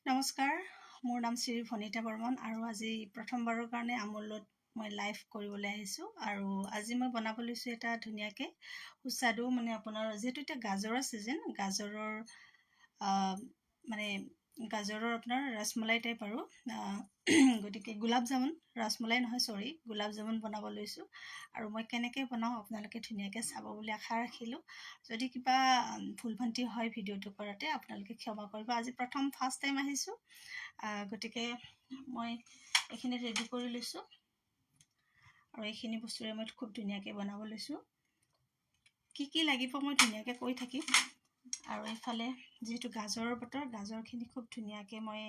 নমস্কাৰ, মোৰ নাম শ্ৰী ভনিতা বৰ্মন আৰু আজি প্ৰথমবাৰৰ কাৰণে আমুলত মই লাইভ কৰিবলৈ আহিছোঁ। আৰু আজি মই বনাব লৈছোঁ এটা ধুনীয়াকৈ সুস্বাদু আপোনাৰ যিহেতু এতিয়া গাজৰৰ ছিজন, গাজৰৰ আপোনাৰ ৰসমলাই টাইপ আৰু গতিকে গোলাপ জামুন, ৰসমলাই নহয় গোলাপ জামুন বনাব লৈছোঁ। আৰু মই কেনেকৈ বনাওঁ আপোনালোকে ধুনীয়াকৈ চাব বুলি আশা ৰাখিলোঁ। যদি কিবা ভুল ভ্ৰান্তি হয় ভিডিঅ'টো কৰাতে আপোনালোকে ক্ষমা কৰিব। আজি ফাৰ্ষ্ট টাইম আহিছোঁ, গতিকে মই এইখিনি ৰেডি কৰি লৈছোঁ আৰু এইখিনি বস্তুৰে মই খুব ধুনীয়াকৈ বনাব লৈছোঁ। কি লাগিব মই ধুনীয়াকৈ কৈ থাকিম। আৰু এইফালে যিহেতু গাজৰৰ বতৰ, গাজৰখিনি খুব ধুনীয়াকৈ মই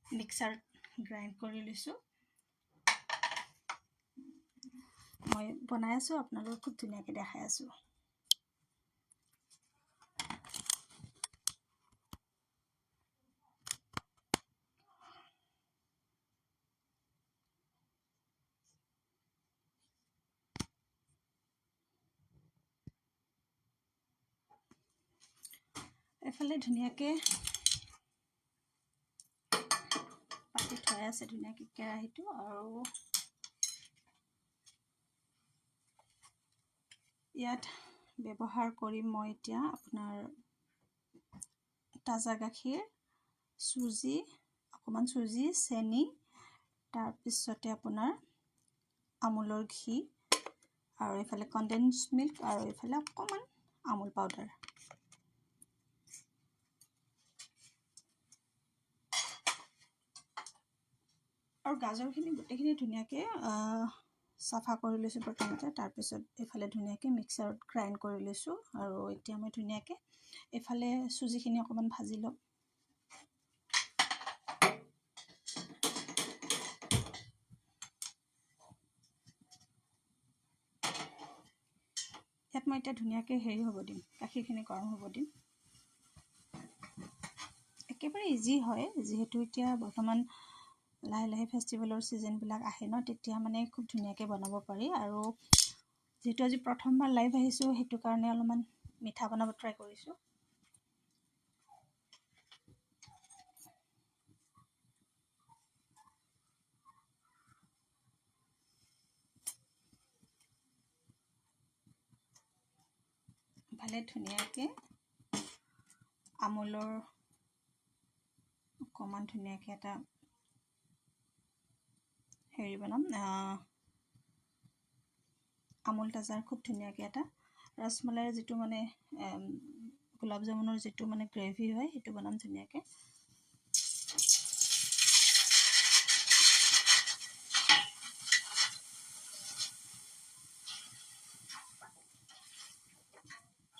মিক্সাৰত গ্ৰাইণ্ড কৰি লৈছোঁ। মই বনাই আছোঁ, আপোনালোকক খুব ধুনীয়াকৈ দেখাই আছোঁ। এফালে ধুনীয়াকৈ পাতি থোৱাই আছে ধুনীয়াকৈ কেৰাহীটো, আৰু ইয়াত ব্যৱহাৰ কৰিম মই এতিয়া আপোনাৰ তাজা গাখীৰ, অকণমান চুজি, চেনি, তাৰপিছতে আপোনাৰ আমুলৰ ঘি, আৰু এইফালে কণ্ডেন্স মিল্ক, আৰু এইফালে অকণমান আমুল পাউডাৰ। আৰু গাজৰখিনি গোটেইখিনি ধুনীয়াকৈ চাফা কৰি লৈছোঁ প্ৰথমতে, তাৰপিছত এইফালে ধুনীয়াকৈ মিক্সাৰত গ্ৰাইণ্ড কৰি লৈছোঁ। আৰু এতিয়া মই ধুনীয়াকৈ এইফালে চুজিখিনি অকণমান ভাজি ল'ম। ইয়াত মই এতিয়া ধুনীয়াকৈ গাখীৰখিনি গৰম হ'ব দিম। একেবাৰে ইজি হয়, যিহেতু এতিয়া বৰ্তমান লাহে লাহে ফেষ্টিভেলৰ ছিজনবিলাক আহে ন, তেতিয়া খুব ধুনীয়াকৈ বনাব পাৰি। আৰু যিহেতু আজি প্ৰথমবাৰ লাইভ আহিছোঁ, সেইটো কাৰণে অলপমান মিঠা বনাব ট্ৰাই কৰিছোঁ। ভালে ধুনীয়াকৈ আমুলৰ অকণমান ধুনীয়াকৈ এটা বনাম, আমুল তাজাৰ খুব ধুনীয়াকৈ এটা ৰসমলাইৰ যিটো গোলাপ জামুনৰ যিটো গ্ৰেভি হয়, সেইটো বনাম ধুনীয়াকৈ।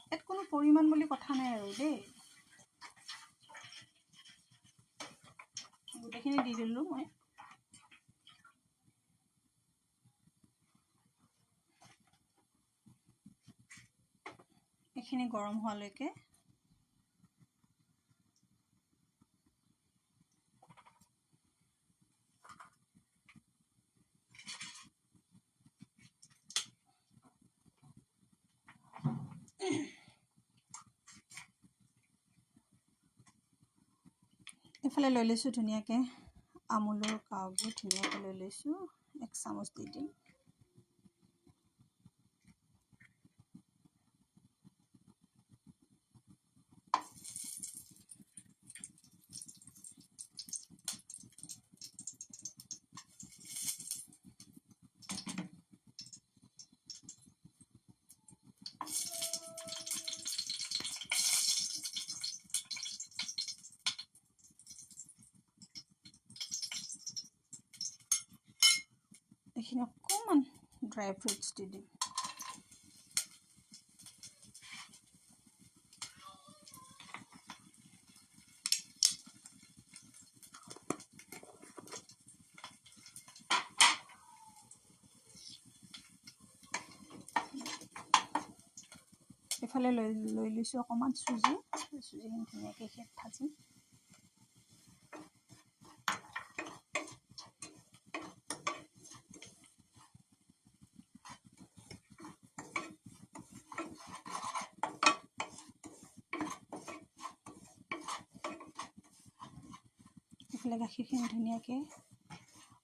ইয়াত কোনো পৰিমাণ বুলি কথা নাই আৰু দেই, গোটেইখিনি দি দিলোঁ মই। এইখিনি গৰম হোৱালৈকে এইফালে লৈ লৈছোঁ ধুনীয়াকৈ আমুলৰ কাউবোৰ ধুনীয়াকৈ লৈ লৈছোঁ, 1 চামুচ দি দিম। এইখিনি অকণমান ড্ৰাই ফ্ৰুটছ দি দিম। এইফালে লৈ লৈছোঁ অকণমান চুজিখিনি ধুনীয়াকৈ ভাজিম। এইফালে গাখীৰখিনি ধুনীয়াকৈ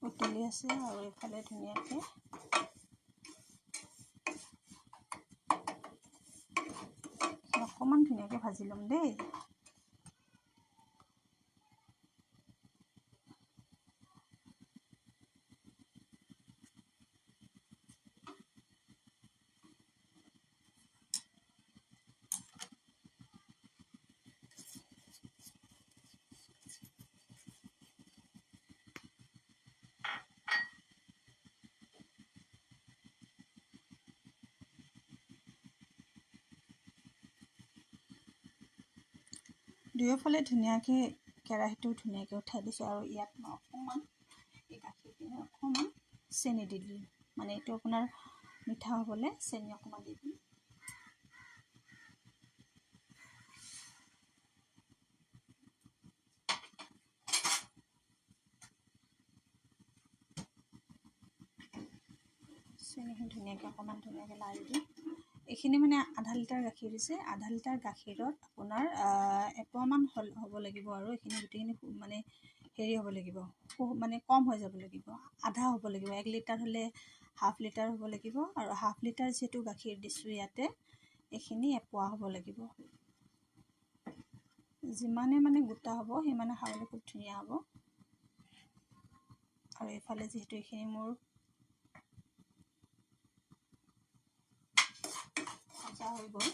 উতলি আছে আৰু এইফালে ধুনীয়াকৈ অকণমান ধুনীয়াকৈ ভাজি ল'ম দেই। দুয়োফালে ধুনীয়াকৈ কেৰাহীটো ধুনীয়াকৈ উঠাই দিছোঁ আৰু ইয়াত মই অকণমান এই গাখীৰখিনি অকণমান চেনি দি দিলোঁ, মানে এইটো আপোনাৰ মিঠা হ'বলৈ চেনি অকণমান দি দিলোঁ। চেনিখিনি ধুনীয়াকৈ অকণমান ধুনীয়াকৈ লাৰি দিওঁ। এইখিনি মানে আধা লিটাৰ গাখীৰ দিছে, আধা লিটাৰ গাখীৰত আপোনাৰ এপোৱামান হ'ব লাগিব আৰু এইখিনি গোটেইখিনি মানে হেৰি হ'ব লাগিব, মানে কম হৈ যাব লাগিব, আধা হ'ব লাগিব। 1 লিটাৰ হ'লে হাফ লিটাৰ হ'ব লাগিব, আৰু হাফ লিটাৰ যিহেতু গাখীৰ দিছোঁ ইয়াতে, এইখিনি এপোৱা হ'ব লাগিব। যিমানে মানে গোটা হ'ব সিমানে খাবলৈ খুব ধুনীয়া হ'ব। আৰু এইফালে যিহেতু এইখিনি মোৰ ভজা হৈ গ'ল,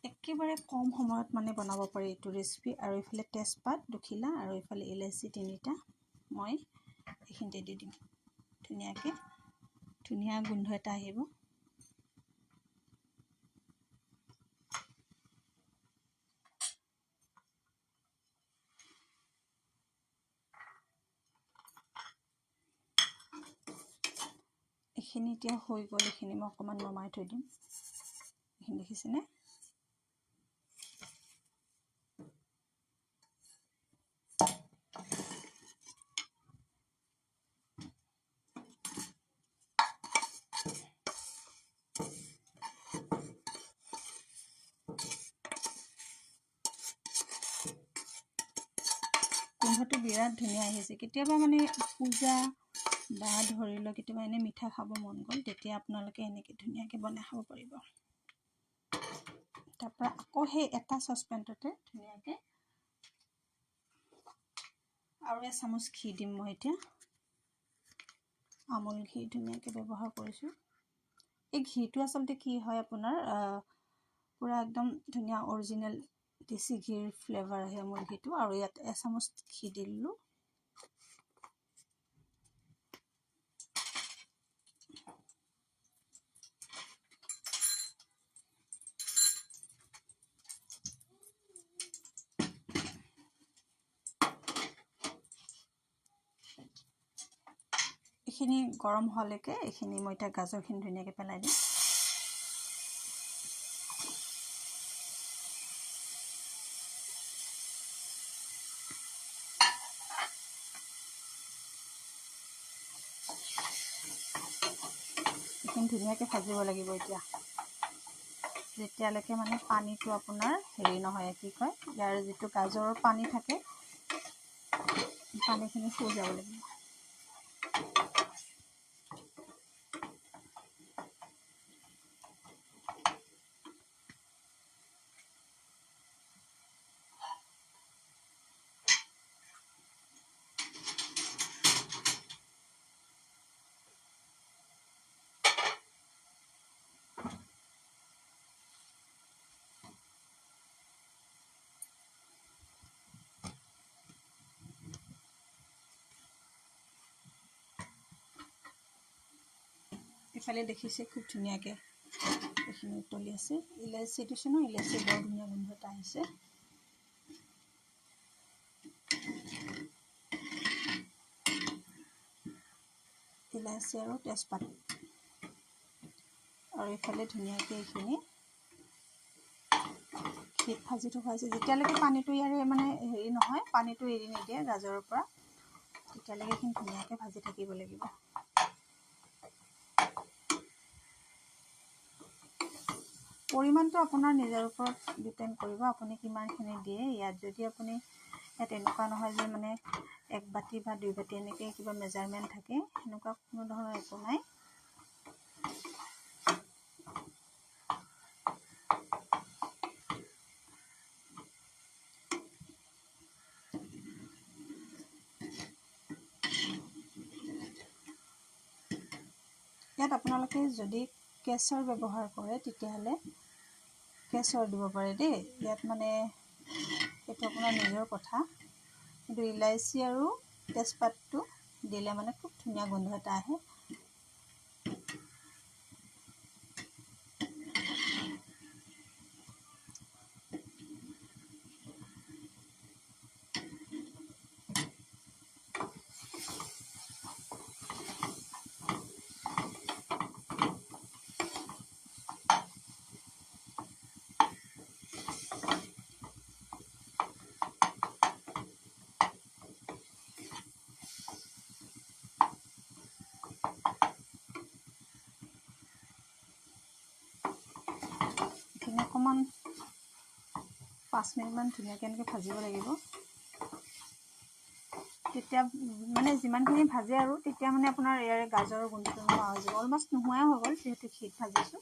একেবাৰে কম সময়ত মানে বনাব পাৰি এইটো ৰেচিপি। আৰু এইফালে তেজপাত 2 খিলা আৰু এইফালে ইলাচি 3টা মই এইখিনিতে দি দিম। ধুনীয়াকৈ ধুনীয়া গোন্ধ এটা আহিব। এইখিনি এতিয়া হৈ গ'ল, এইখিনি মই অকণমান নমাই থৈ দিম। এইখিনি দেখিছেনে? গোন্ধটো বিৰাট ধুনীয়া আহিছে। কেতিয়াবা মানে পূজা বা ধৰি লওক কেতিয়াবা এনেই মিঠা খাব মন গ'ল, তেতিয়া আপোনালোকে এনেকৈ ধুনীয়াকৈ বনাই খাব পাৰিব। তাৰপৰা আকৌ সেই এটা চচপেনটোতে ধুনীয়াকৈ আৰু এচামুচ ঘি দিম। মই এতিয়া আমুল ঘি ধুনীয়াকৈ ব্যৱহাৰ কৰিছোঁ। এই ঘিটো আচলতে কি হয়, আপোনাৰ পূৰা একদম ধুনীয়া অৰিজিনেল দেশী ঘিৰ ফ্লেভাৰ আহে আমুল ঘিটো। আৰু ইয়াত এচামুচ ঘি দি দিলোঁ। এইখিনি গৰম হোৱালৈকে এইখিনি মই এতিয়া গাজৰখিনি ধুনীয়াকৈ পেলাই দিম। এইখিনি ধুনীয়াকৈ ভাজিব লাগিব এতিয়া, যেতিয়ালৈকে মানে পানীটো আপোনাৰ হেৰি নহয়, কি কয়, ইয়াৰ যিটো গাজৰৰ পানী থাকে, পানীখিনি শুই যাব লাগিব। ইফালে দেখিছে খুব ধুনীয়াকৈ এইখিনি উতলি আছে। ইলাচি দিছোঁ ন, ইলাচি বৰ ধুনীয়া গোন্ধ এটা আহিছে। ইলাচি আৰু তেজপাত, আৰু এইফালে ধুনীয়াকৈ এইখিনি ঘিত ভাজি থকা হৈছে। যেতিয়ালৈকে পানীটো ইয়াৰে মানে হেৰি নহয়, পানীটো এৰি নিদিয়ে গাজৰৰ পৰা, তেতিয়ালৈকে এইখিনি ধুনীয়াকৈ ভাজি থাকিব লাগিব। পৰিমাণটো আপোনাৰ নিজৰ ওপৰত ডিপেণ্ড কৰিব, আপুনি কিমানখিনি দিয়ে। ইয়াত যদি আপুনি ইয়াত এনেকুৱা নহয় যে মানে 1 বাতি বা 2 বাতি এনেকৈ কিবা মেজাৰমেণ্ট থাকে, সেনেকুৱা কোনো ধৰণৰ একো নাই। ইয়াত আপোনালোকে যদি কেশৰ ব্যৱহাৰ কৰে তেতিয়াহ'লে কেশৰ দিব পাৰে দেই। ইয়াত মানে সেইটো আপোনাৰ নিজৰ কথা, কিন্তু ইলাইচি আৰু তেজপাতটো দিলে মানে খুব ধুনীয়া গোন্ধ এটা আহে। অকণমান 5 মিনিটমান ধুনীয়াকৈ এনেকৈ ভাজিব লাগিব। তেতিয়া মানে যিমানখিনি ভাজে আৰু তেতিয়া মানে আপোনাৰ ইয়াৰে গাজৰৰ গোন্ধটো নোহোৱা হৈ যাব। অলমষ্ট নোহোৱাই হৈ গ'ল যিহেতু ঘিত ভাজিছোঁ।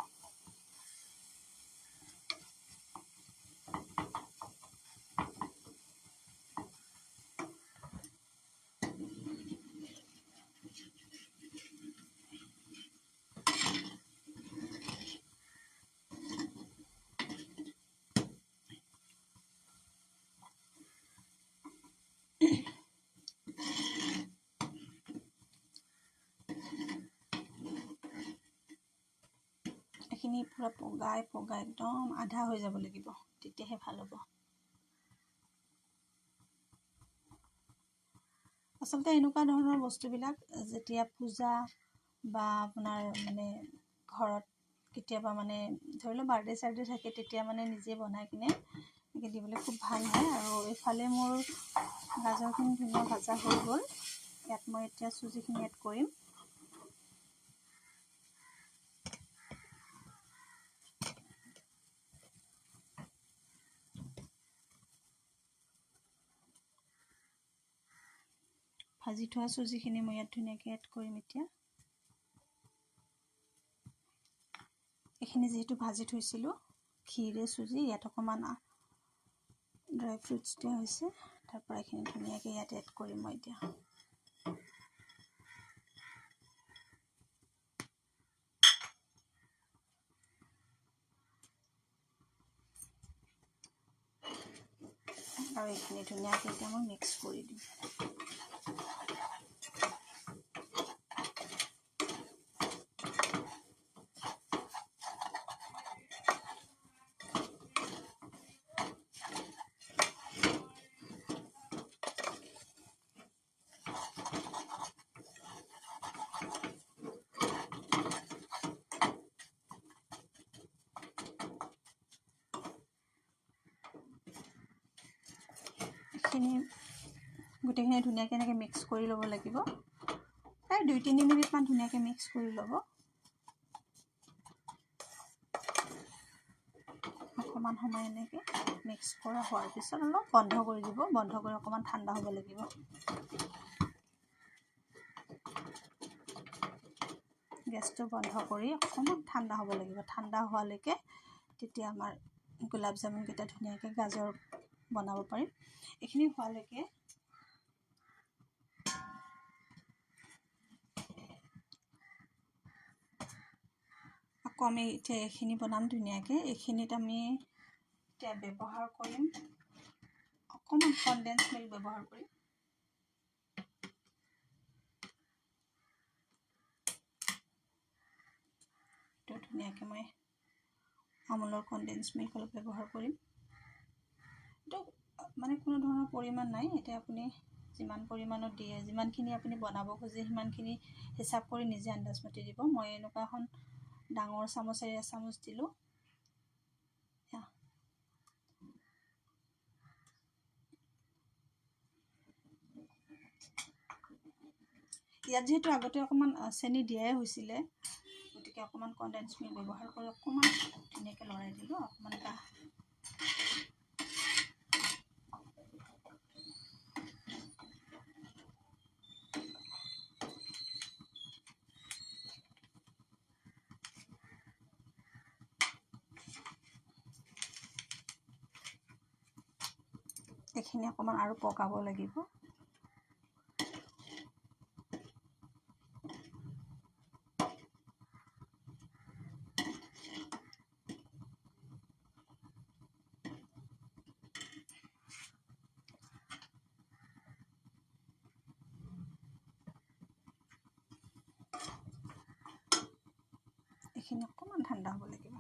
এইখিনি পূৰা পগাই একদম আধা হৈ যাব লাগিব, তেতিয়াহে ভাল হ'ব। আচলতে এনেকুৱা ধৰণৰ বস্তুবিলাক যেতিয়া পূজা বা আপোনাৰ মানে ঘৰত কেতিয়াবা মানে ধৰি লওক বাৰ্থডে চাৰ্থডে থাকে, তেতিয়া মানে নিজে বনাই কিনে এনেকৈ দিবলৈ খুব ভাল হয়। আৰু এইফালে মোৰ গাজৰখিনি ধুনীয়া ভাজা হৈ গ'ল। ইয়াত মই এতিয়া চুজিখিনি এড কৰিম। ভাজি থোৱা চুজিখিনি মই ইয়াত ধুনীয়াকৈ এড কৰিম এতিয়া। এইখিনি যিহেতু ভাজি থৈছিলোঁ ঘিৰে চুজি, ইয়াত অকণমান ড্ৰাই ফ্ৰুটছ দিয়া হৈছে, তাৰ পৰা এইখিনি ধুনীয়াকৈ ইয়াত এড কৰিম মই এতিয়া। আৰু এইখিনি ধুনীয়াকৈ এতিয়া মই মিক্স কৰি দিম। এইখিনি গোটেইখিনি ধুনীয়াকৈ এনেকৈ মিক্স কৰি ল'ব লাগিব। প্ৰায় 2-3 মিনিটমান ধুনীয়াকৈ মিক্স কৰি ল'ব। অকণমান সময় এনেকৈ মিক্স কৰা হোৱাৰ পিছত অলপ বন্ধ কৰি দিব। বন্ধ কৰি অকণমান ঠাণ্ডা হ'ব লাগিব। গেছটো বন্ধ কৰি অকণমান ঠাণ্ডা হ'ব লাগিব। ঠাণ্ডা হোৱালৈকে তেতিয়া আমাৰ গোলাপ জামুনকেইটা ধুনীয়াকৈ গাজৰ বনাব পাৰিম। এইখিনি হোৱালৈকে আকৌ আমি এতিয়া এইখিনি বনাম ধুনীয়াকৈ। এইখিনিত আমি এতিয়া ব্যৱহাৰ কৰিম অকণমান কনডেন্স মিল্ক ব্যৱহাৰ কৰিম। এইটো ধুনীয়াকৈ মই আমুলৰ কনডেন্স মিল্ক অলপ ব্যৱহাৰ কৰিম। এইটো মানে কোনো ধৰণৰ পৰিমাণ নাই, এতিয়া আপুনি যিমান পৰিমাণত দিয়ে, যিমানখিনি আপুনি বনাব খোজে সিমানখিনি হিচাপ কৰি নিজে আন্দাজমতে দিব। মই এনেকুৱা এখন ডাঙৰ চামুচেৰে এচামুচ দিলোঁ। ইয়াত যিহেতু আগতে অকণমান চেনি দিয়াই হৈছিলে, গতিকে গতিকে অকণমান কণ্ডেন্স মিল্ক ব্যৱহাৰ কৰি অকণমান ধুনীয়াকৈ লৰাই দিলোঁ অকণমান এইখিনি অকণমান আৰু পকাব লাগিব। এইখিনি অকণমান ঠাণ্ডা হ'ব লাগিব।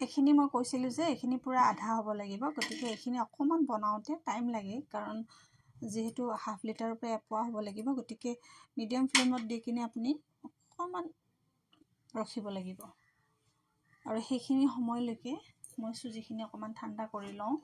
এইখিনি মই কৈছিলোঁ যে এইখিনি পূৰা আধা হ'ব লাগিব, গতিকে এইখিনি অকণমান বনাওঁতে টাইম লাগে, কাৰণ যিহেতু হাফ লিটাৰৰ পৰা এপোৱা হ'ব লাগিব, গতিকে মিডিয়াম ফ্লেমত দি কিনে আপুনি অকণমান ৰখিব লাগিব। আৰু সেইখিনি সময়লৈকে মই চুজিখিনি অকণমান ঠাণ্ডা কৰি লওঁ।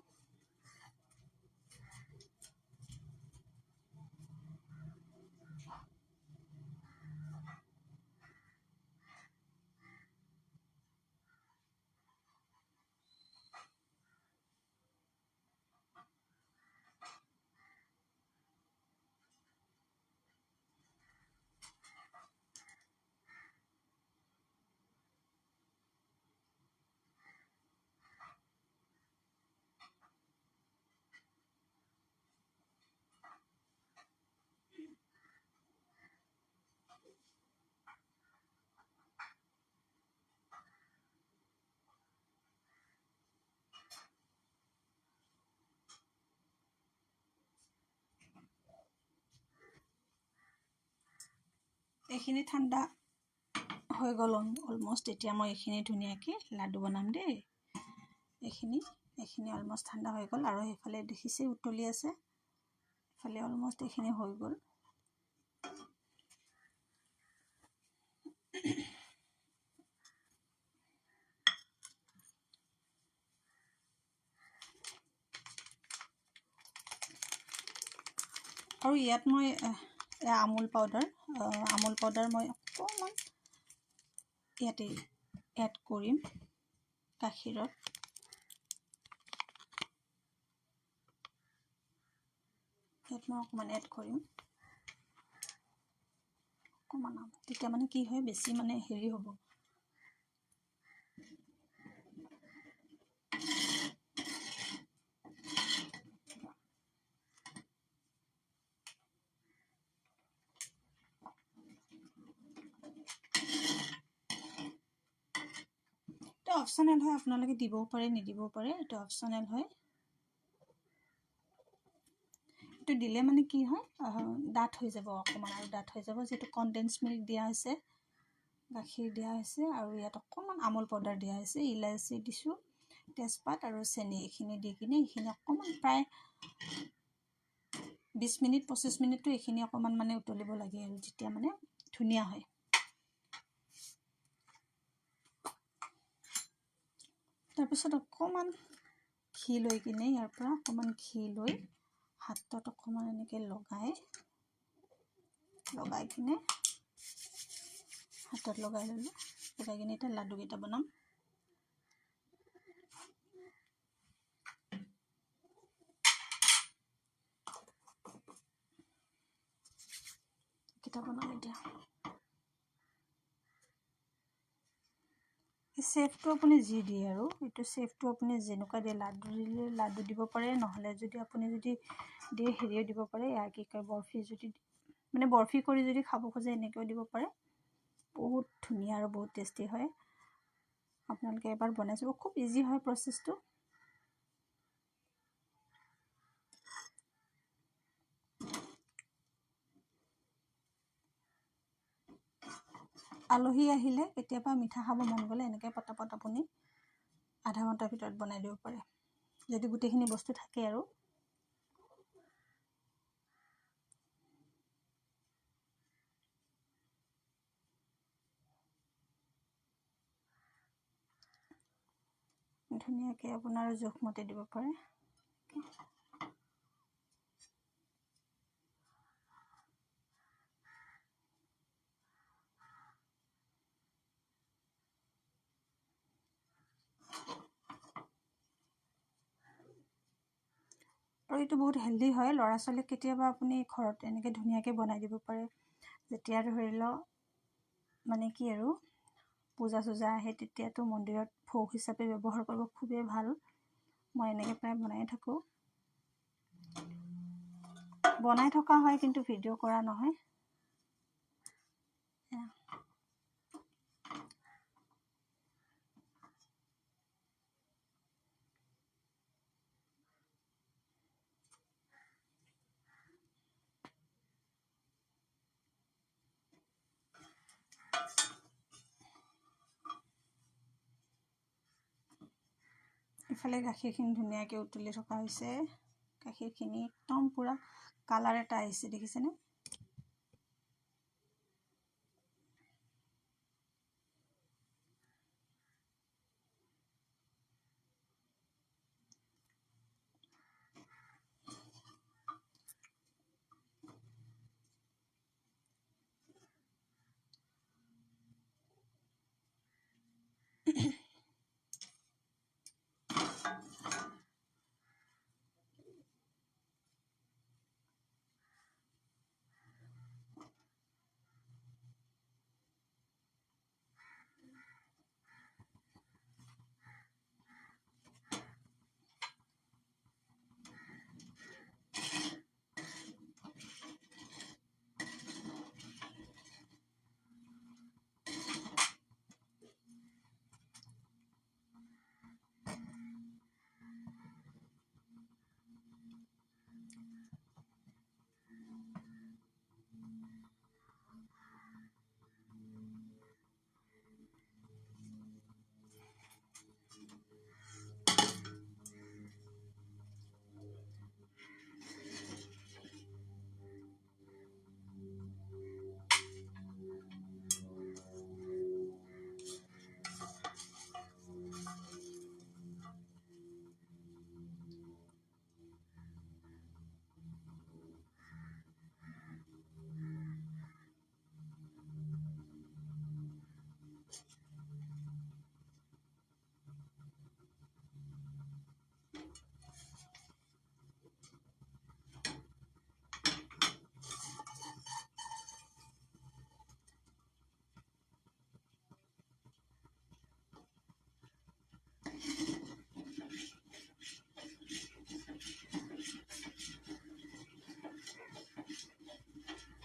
এইখিনি ঠাণ্ডা হৈ গ'ল অলমষ্ট। এতিয়া মই এইখিনি ধুনীয়াকৈ লাডু বনাম দেই। এইখিনি অলমষ্ট ঠাণ্ডা হৈ গ'ল, আৰু সেইফালে দেখিছে উতলি আছে, এইফালে অলমষ্ট এইখিনি হৈ গ'ল। আৰু ইয়াত মই আমুল পাউডাৰ মই অকণমান ইয়াতে এড কৰিম গাখীৰত। ইয়াত মই অকণমান এড কৰিম অকণমান, তেতিয়া মানে কি হয় বেছি মানে হেৰি হ'ব। এটা অপশ্যনেল হয়, আপোনালোকে দিবও পাৰে নিদিবও পাৰে, এইটো অপশ্যনেল হয়। এইটো দিলে মানে কি হয় ডাঠ হৈ যাব, অকণমান আৰু ডাঠ হৈ যাব, যিহেতু কণ্ডেন্স মিল্ক দিয়া হৈছে, গাখীৰ দিয়া হৈছে, আৰু ইয়াত অকণমান আমুল পাউডাৰ দিয়া হৈছে, ইলাচি দিছোঁ, তেজপাত আৰু চেনি, এইখিনি দি কিনে এইখিনি অকণমান প্ৰায় 20 মিনিট 25 মিনিটটো এইখিনি অকণমান মানে উতলিব লাগে, আৰু যেতিয়া মানে ধুনীয়া হয়। তাৰপিছত অকণমান ঘি লৈ কিনে ইয়াৰ পৰা অকণমান ঘি লৈ হাতত অকণমান এনেকৈ লগাই কিনে হাতত লগাই ল'লোঁ। লগাই কিনে এতিয়া লাডুকেইটা বনাম। এতিয়া এই চেপটো আপুনি যি দিয়ে, আৰু এইটো চেপটো আপুনি যেনেকুৱা দিয়ে, লাডু দিলে লাডু দিব পাৰে, নহ'লে যদি আপুনি দিয়ে হেৰিও দিব পাৰে, ইয়াৰ কি কয় বৰফি, যদি মানে বৰফি কৰি যদি খাব খোজে এনেকৈও দিব পাৰে। বহুত ধুনীয়া আৰু বহুত টেষ্টি হয়। আপোনালোকে এবাৰ বনাই চাব, খুব ইজি হয় প্ৰচেছটো। আলহী আহিলে কেতিয়াবা মিঠা খাব মন গ'লে এনেকৈ পটাপট আপুনি আধা ঘণ্টাৰ ভিতৰত বনাই দিব পাৰে, যদি গোটেইখিনি বস্তু থাকে আৰু। ধুনীয়াকৈ আপোনাৰ জোখমতে দিব পাৰে। এইটো বহুত হেল্ডি হয়। ল'ৰা ছোৱালীক কেতিয়াবা আপুনি ঘৰত এনেকৈ ধুনীয়াকৈ বনাই দিব পাৰে। যেতিয়া ধৰি লওক মানে কি আৰু পূজা চূজা আহে তেতিয়াতো মন্দিৰত ভোগ হিচাপে ব্যৱহাৰ কৰিব খুবেই ভাল। মই এনেকৈ প্ৰায় বনাই থাকোঁ, বনাই থকা হয় কিন্তু ভিডিঅ' কৰা নহয়। ইফালে গাখীৰখিনি ধুনীয়াকৈ উতলি থকা হৈছে। গাখীৰখিনি একদম পূৰা কালাৰ এটা আহিছে, দেখিছেনে?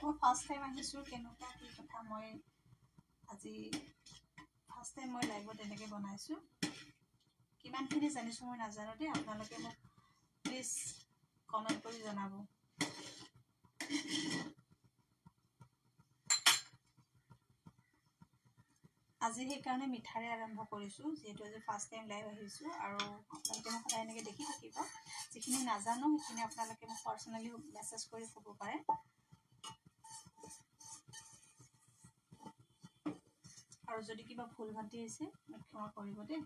মই ফাৰ্ষ্ট টাইম আহিছোঁ, কেনেকুৱা কি কথা মই আজি ফাৰ্ষ্ট টাইম মই লাইভত এনেকৈ বনাইছোঁ। কিমানখিনি জানিছোঁ মই নাজানো দেই, আপোনালোকে মোক প্লিজ কমেণ্ট কৰি জনাব। আজি সেইকাৰণে মিঠাৰে আৰম্ভ কৰিছোঁ, যিহেতু আজি ফাৰ্ষ্ট টাইম লাইভ আহিছোঁ। আৰু আপোনালোকে মোক সদায় এনেকৈ দেখি থাকিব। যিখিনি নাজানো সেইখিনি আপোনালোকে মোক পাৰ্চনেলি মেছেজ কৰি ক'ব পাৰে। আৰু যদি কিবা ভুল ভ্ৰান্তি হৈছে মোক ক্ষমা কৰিব দেই।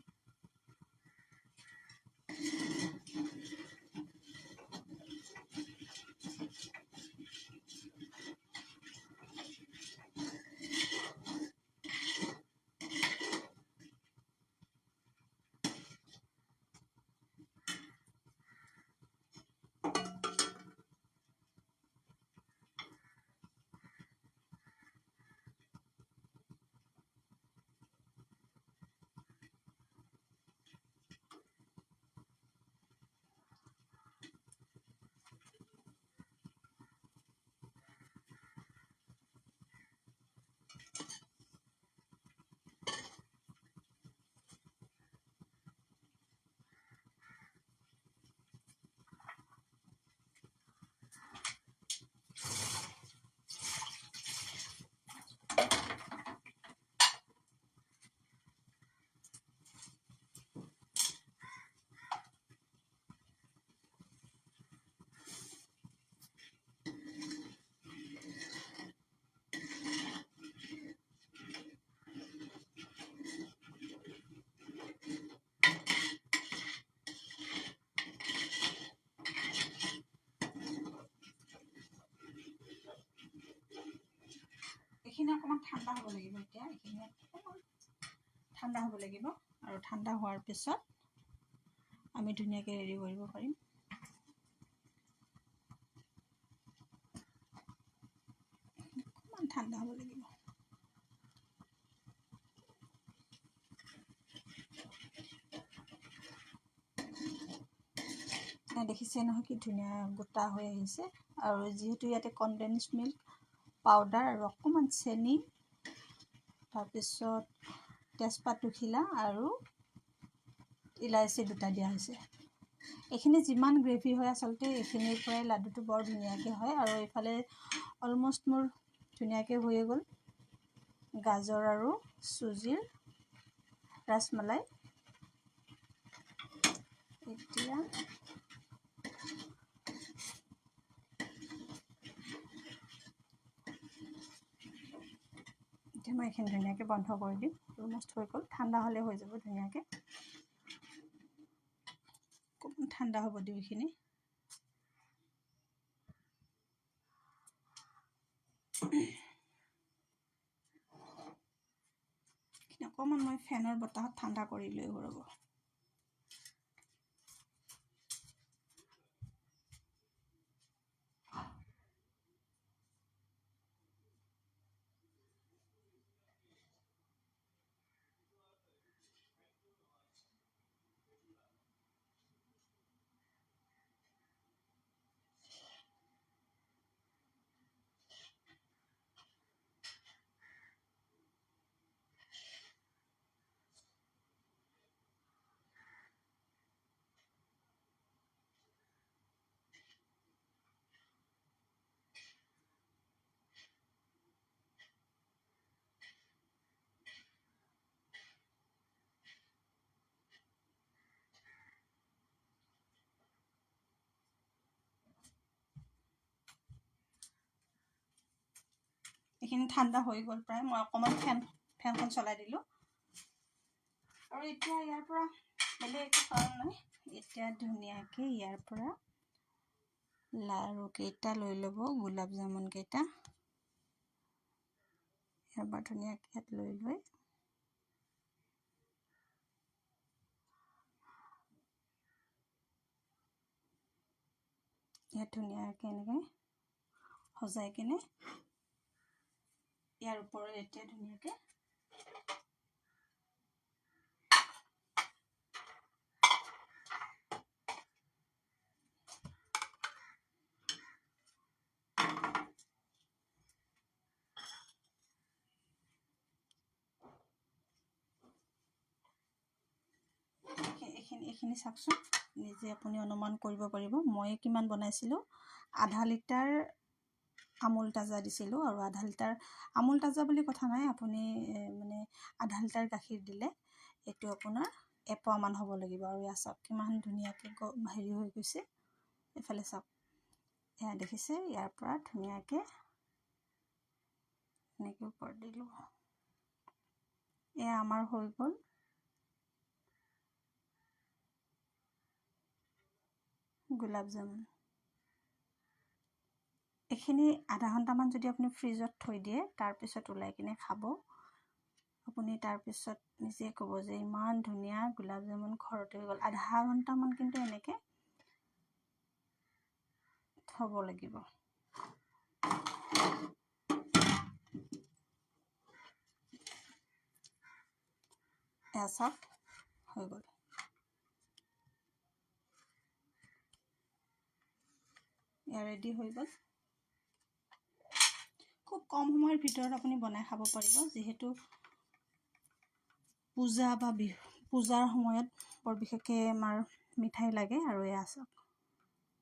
এইখিনি অকণমান ঠাণ্ডা হ'ব লাগিব। এতিয়া এইখিনি অকণমান ঠাণ্ডা হ'ব লাগিব, আৰু ঠাণ্ডা হোৱাৰ পিছত আমি ধুনীয়াকৈ ৰেডি কৰিব পাৰিম। ঠাণ্ডা হ'ব লাগিব। দেখিছে নহয় কি ধুনীয়া গোটা হৈ আহিছে। আৰু যিহেতু ইয়াতে কনডেন্স মিল্ক পাউডাৰ আৰু অকণমান চেনি, তাৰপিছত তেজপাত দুখিলা আৰু ইলাইচি দুটা দিয়া হৈছে। এইখিনি যিমান গ্ৰেভি হয় আচলতে এইখিনিৰ পৰাই লাডুটো বৰ ধুনীয়াকৈ হয়। আৰু এইফালে অলমষ্ট মোৰ ধুনীয়াকৈ হৈয়ে গ'ল গাজৰ আৰু চুজিৰ ৰাছমলাই। এতিয়া মই এইখিনি ধুনীয়াকৈ বন্ধ কৰি দিম। অলমষ্ট হৈ গ'ল, ঠাণ্ডা হ'লে হৈ যাব ধুনীয়াকৈ। অকণমান ঠাণ্ডা হ'ব দিওঁ এইখিনি। অকণমান মই ফেনৰ বতাহত ঠাণ্ডা কৰি লৈ ৰ'ব। এইখিনি ঠাণ্ডা হৈ গ'ল প্ৰায়। মই অকণমান ফেনখন চলাই দিলোঁ। আৰু এতিয়া ইয়াৰ পৰা বেলেগ একো কাৰণ নাই। এতিয়া ধুনীয়াকৈ ইয়াৰ পৰা লাড়ু কেইটা লৈ ল'ব, গোলাপ জামুন কেইটা ইয়াৰ পৰা ধুনীয়াকৈ ইয়াত লৈ লৈ ইয়াত ধুনীয়াকৈ এনেকৈ সজাই কিনে ইয়াৰ ওপৰত এতিয়া ধুনীয়াকৈ এইখিনি চাওকচোন, নিজে আপুনি অনুমান কৰিব পাৰিব। মই কিমান বনাইছিলোঁ, আধা লিটাৰ আমুল তাজা দিছিলোঁ। আৰু আধা লিটাৰ আমুল তাজা বুলি কথা নাই, আপুনি মানে আধা লিটাৰ গাখীৰ দিলে এইটো আপোনাৰ এপোৱামান হ'ব লাগিব। আৰু এয়া চাওক কিমান ধুনীয়াকৈ হেৰি হৈ গৈছে। এইফালে চাওক, এয়া দেখিছে, ইয়াৰ পৰা ধুনীয়াকৈ এনেকৈ ওপৰত দিলোঁ। এয়া আমাৰ হৈ গ'ল গোলাপ জামুন। এইখিনি আধা ঘণ্টামান যদি আপুনি ফ্ৰিজত থৈ দিয়ে, তাৰপিছত ওলাই কিনে খাব, আপুনি তাৰপিছত নিজে ক'ব যে ইমান ধুনীয়া গোলাপ জামুন ঘৰতে হৈ গ'ল। আধা ঘণ্টামান কিন্তু এনেকৈ থ'ব লাগিব। এয়া চাওক হৈ গ'ল। এয়া ৰেডি হৈ গ'ল। খুব কম সময়ৰ ভিতৰত আপুনি বনাই খাব পাৰিব। যিহেতু পূজা বা পূজাৰ সময়ত বৰ বিশেষকৈ আমাৰ মিঠাই লাগে। আৰু এয়া চাওক,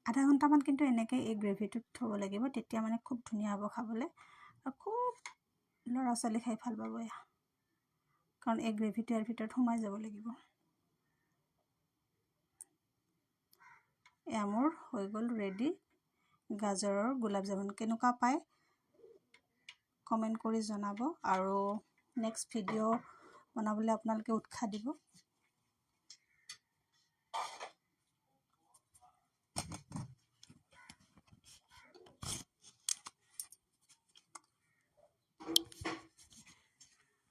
আধা ঘণ্টামান কিন্তু এনেকৈ এই গ্ৰেভিটোত থ'ব লাগিব, তেতিয়া মানে খুব ধুনীয়া হ'ব খাবলৈ। আৰু খুব ল'ৰা ছোৱালী খাই ভাল পাব এয়া, কাৰণ এই গ্ৰেভিটো ইয়াৰ ভিতৰত সোমাই যাব লাগিব। এয়া মোৰ হৈ গ'ল ৰেডি গাজৰৰ গোলাপ জামুন। কেনেকুৱা পায় কমেণ্ট কৰি জনাব। আৰু নেক্সট ভিডিঅ' বনাবলৈ আপোনালোকে উৎসাহ দিব।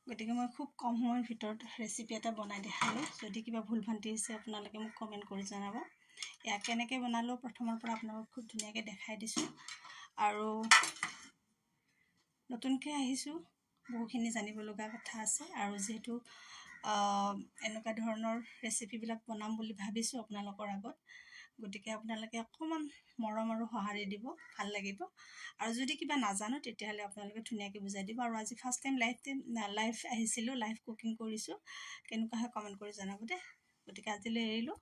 গতিকে মই খুব কম সময়ৰ ভিতৰত ৰেচিপি এটা বনাই দেখালোঁ। যদি কিবা ভুল ভ্ৰান্তি হৈছে আপোনালোকে মোক কমেণ্ট কৰি জনাব। এয়া কেনেকৈ বনালোঁ প্ৰথমৰ পৰা আপোনালোকক খুব ধুনীয়াকৈ দেখাই দিছোঁ। আৰু নতুনকৈ আহিছোঁ, বহুখিনি জানিব লগা কথা আছে। আৰু যিহেতু এনেকুৱা ধৰণৰ ৰেচিপিবিলাক বনাম বুলি ভাবিছোঁ আপোনালোকৰ আগত, গতিকে আপোনালোকে অকণমান মৰম আৰু সঁহাৰি দিব, ভাল লাগিব। আৰু যদি কিবা নাজানো তেতিয়াহ'লে আপোনালোকে ধুনীয়াকৈ বুজাই দিব। আৰু আজি ফাৰ্ষ্ট টাইম লাইভ আহিছিলোঁ, লাইভ কুকিং কৰিছোঁ, কেনেকুৱা হয় কমেণ্ট কৰি জনাব দেই। গতিকে আজিলৈ এৰিলোঁ।